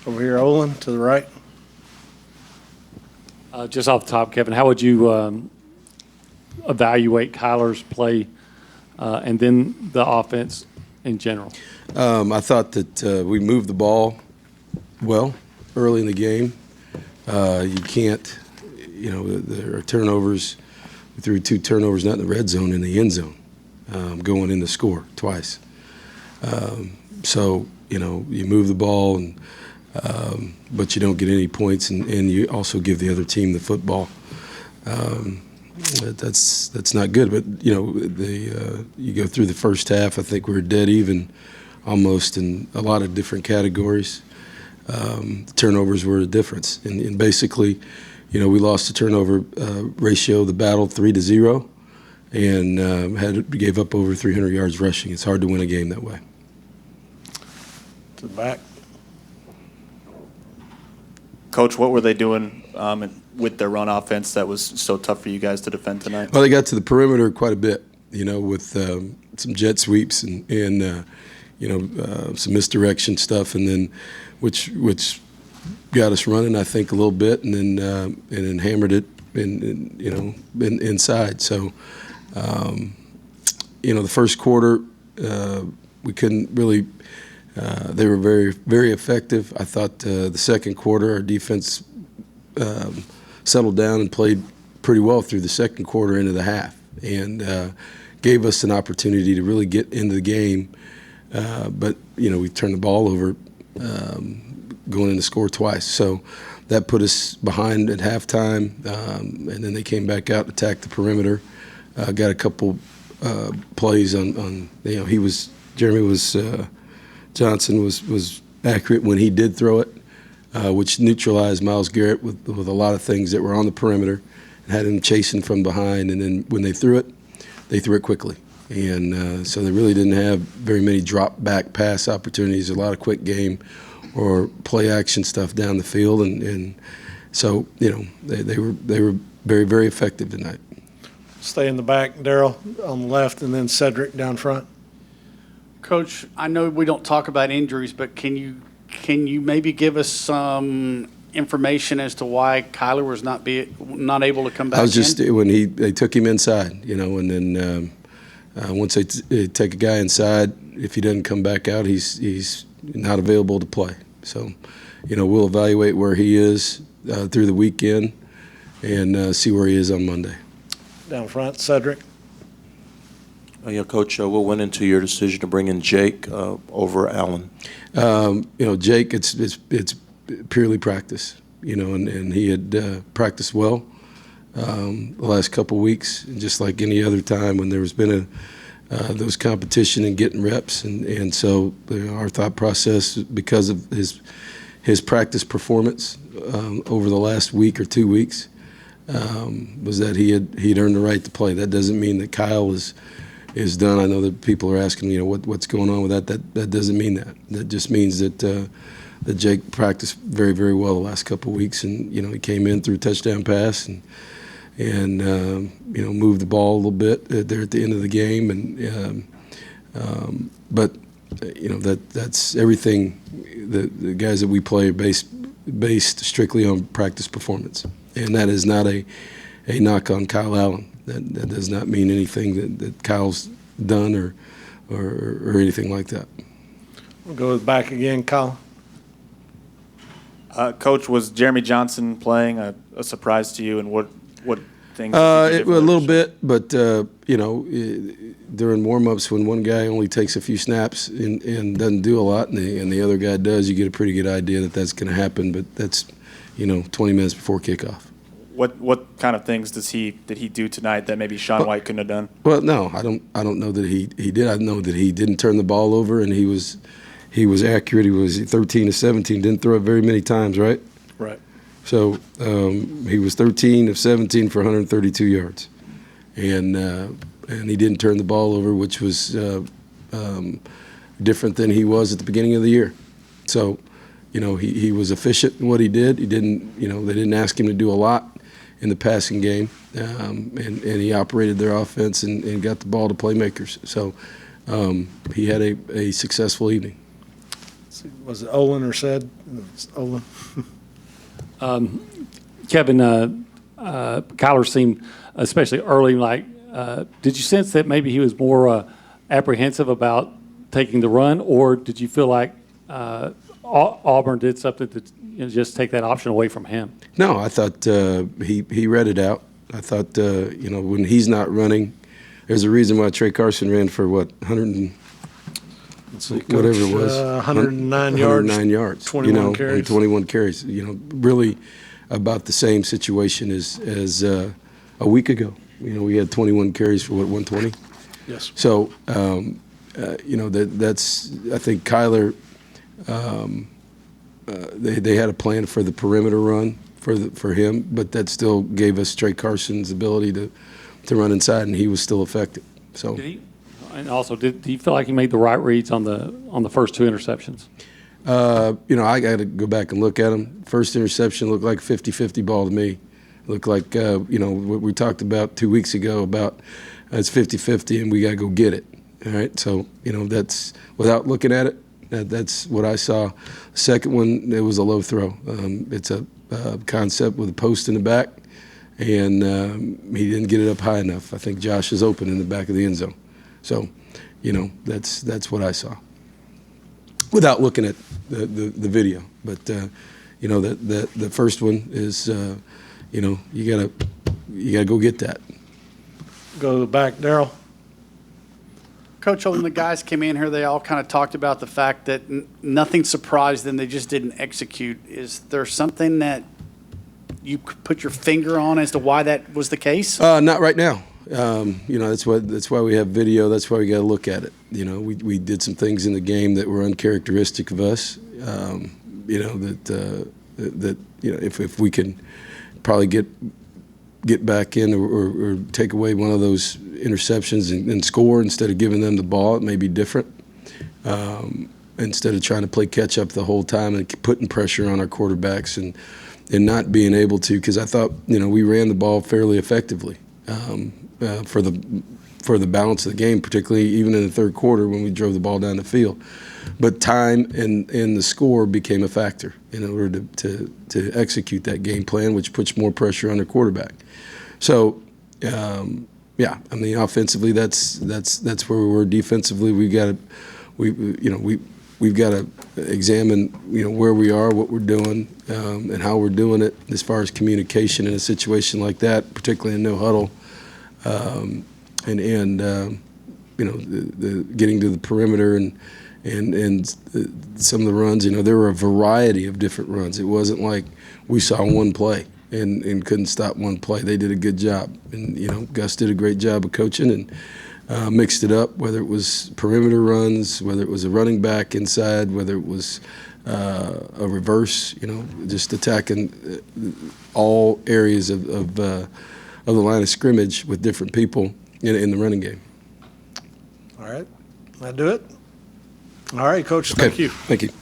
Over here, Olin, to the right. Just off the top, Kevin, how would you evaluate Kyler's play and then the offense in general? I thought that we moved the ball well early in the game. You can't, there are turnovers. We threw 2 turnovers, not in the red zone, in the end zone, going in to score twice. So, you move the ball, but you don't get any points, and you also give the other team the football. That's not good. But, you go through the first half, I think we were dead even almost in a lot of different categories. The turnovers were a difference. And basically, we lost the turnover ratio, the battle 3-0, and gave up over 300 yards rushing. It's hard to win a game that way. To the back. Coach, what were they doing with their run offense that was so tough for you guys to defend tonight? Well, they got to the perimeter quite a bit, with some jet sweeps and some misdirection stuff, and then which got us running, I think, a little bit, and then hammered it inside. So, the first quarter we couldn't really. They were very, very effective. I thought the second quarter our defense settled down and played pretty well through the second quarter into the half, and gave us an opportunity to really get into the game. But we turned the ball over, going in to score twice. So that put us behind at halftime, and then they came back out, attacked the perimeter, got a couple plays on Johnson was accurate when he did throw it, which neutralized Myles Garrett with a lot of things that were on the perimeter, and had him chasing from behind. And then when they threw it quickly. And so they really didn't have very many drop-back pass opportunities, a lot of quick game or play-action stuff down the field. And so, they were very, very effective tonight. Stay in the back, Darryl on the left, and then Cedric down front. Coach, I know we don't talk about injuries, but can you maybe give us some information as to why Kyler was not able to come back? I was just when they took him inside, and then once they take a guy inside, if he doesn't come back out, he's not available to play. So, we'll evaluate where he is through the weekend and see where he is on Monday. Down front, Cedric. Coach, what went into your decision to bring in Jake over Allen? Jake, it's purely practice, and he had practiced well the last couple of weeks, and just like any other time when there's been those competition and getting reps, and so our thought process, because of his practice performance over the last week or 2 weeks, was that he'd earned the right to play. That doesn't mean that Kyle is done. I know that people are asking, what's going on with that. That doesn't mean that. That just means that Jake practiced very, very well the last couple of weeks, and he came in through a touchdown pass and moved the ball a little bit there at the end of the game, but that's everything. The guys that we play are based strictly on practice performance, and that is not a knock on Kyle Allen. That does not mean anything that Kyle's done or anything like that. We'll go back again, Kyle. Coach, was Jeremy Johnson playing a surprise to you, and what things? A little bit, but during warm-ups, when one guy only takes a few snaps and doesn't do a lot, and the other guy does, you get a pretty good idea that that's going to happen. But that's 20 minutes before kickoff. What kind of things did he do tonight that maybe Sean White couldn't have done? Well, no, I don't know that he did. I know that he didn't turn the ball over, and he was accurate. He was 13 of 17. Didn't throw it very many times, right? Right. So he was 13 of 17 for 132 yards, and he didn't turn the ball over, which was different than he was at the beginning of the year. So, he was efficient in what he did. He didn't, they didn't ask him to do a lot in the passing game, and he operated their offense and got the ball to playmakers. So he had a successful evening. Was it Olin or said? It's Olin. Kevin, Kyler seemed, especially early, did you sense that maybe he was more apprehensive about taking the run, or did you feel like Auburn did something to just take that option away from him? No, I thought he read it out. I thought, when he's not running, there's a reason why Trey Carson ran for, 100 Let's see, whatever it Coach, was. 109 yards. 109 yards. 21 carries. And 21 carries. Really about the same situation as a week ago. We had 21 carries for, 120? Yes. So, that's I think Kyler, they had a plan for the perimeter run for him, but that still gave us Trey Carson's ability to run inside, and he was still effective. So. And also, do you feel like he made the right reads on the first two interceptions? I got to go back and look at them. First interception looked like a 50-50 ball to me. Looked like, what we talked about 2 weeks ago about it's 50-50 and we got to go get it. All right. So, that's without looking at it, that's what I saw. Second one, it was a low throw. It's a concept with a post in the back, and he didn't get it up high enough. I think Josh is open in the back of the end zone. So, that's what I saw without looking at the video. But, the first one is, you gotta go get that. Go to the back, Daryl. Coach, when the guys came in here, they all kind of talked about the fact that nothing surprised them. They just didn't execute. Is there something that you could put your finger on as to why that was the case? Not right now. That's why we have video. That's why we got to look at it. We did some things in the game that were uncharacteristic of us. If we can probably get back in or take away one of those interceptions and score instead of giving them the ball, it may be different. Instead of trying to play catch up the whole time and putting pressure on our quarterbacks and not being able to, because I thought we ran the ball fairly effectively. For the balance of the game, particularly even in the third quarter when we drove the ball down the field. But time and the score became a factor in order to execute that game plan, which puts more pressure on the quarterback. So, offensively, that's where we were. Defensively, we've got to examine where we are, what we're doing, and how we're doing it as far as communication in a situation like that, particularly in no huddle. The getting to the perimeter and some of the runs, there were a variety of different runs. It wasn't like we saw one play and couldn't stop one play. They did a good job, and Gus did a great job of coaching and mixed it up. Whether it was perimeter runs, whether it was a running back inside, whether it was a reverse, just attacking all areas of the line of scrimmage with different people in the running game. All right. That do it? All right, Coach. Thank you. Thank you.